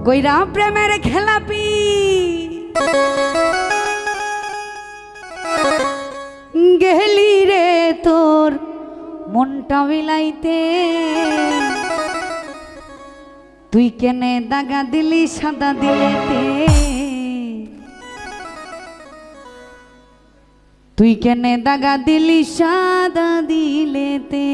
কইরা প্রেমের খেলাপি গেলি রে তোর মনটা বিলাইতে, তুই কেনে দাগা দিলি সাদা দিলেতে, তুই কেনে দাগা দিলি সাদা দিলেতে।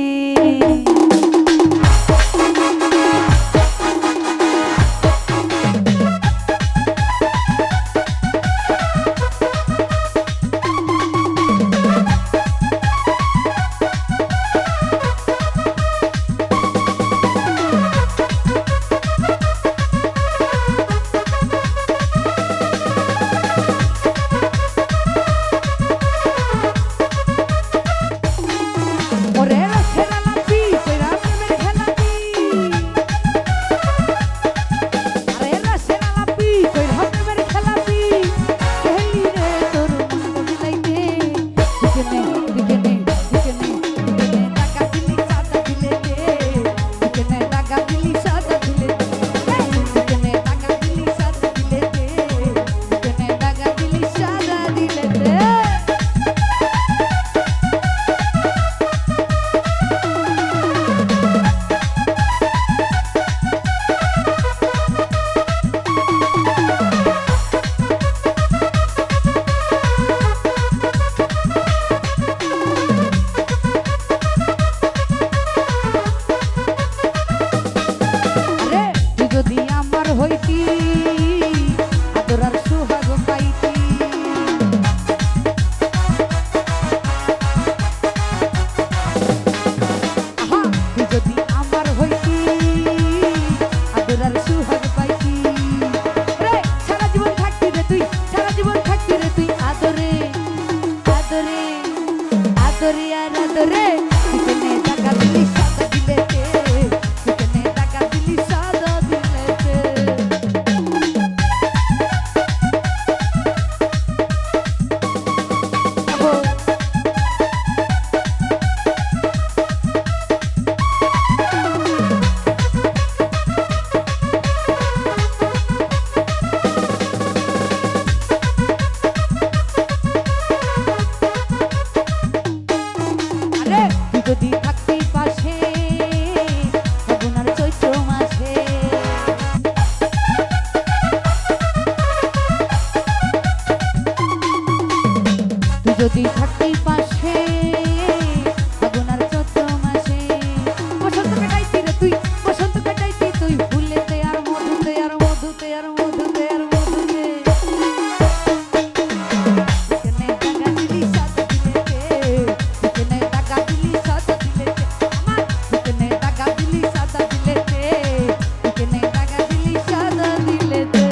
যদি থাকতেই পাশে ফাগুনার চৈত্র মাঝে, তুই যদি থাকতেই পাশে ফাগুনার চৈত্র মাঝে, বসন্ত কাটাইতি রে তুই, বসন্ত কাটাইতি তুই ফুলেতে আর মধুতে আর মধুতে আর মধুতে আর মধুতে, কেনে টাকা দিলি সাথে দিলেতে, কেনে টাকা দিলি সাথে দিলেতে, আমার কেনে টাকা দিলি সাথে দিলেতে, কেনে টাকা দিলি সাথে দিলেতে।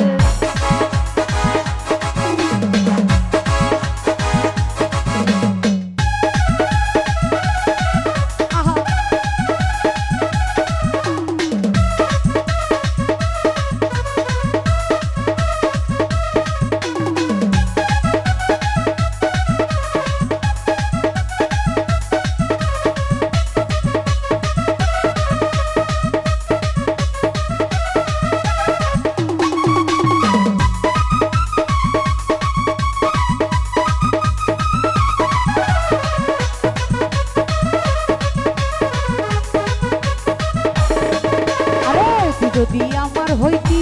যদি আমার হইতি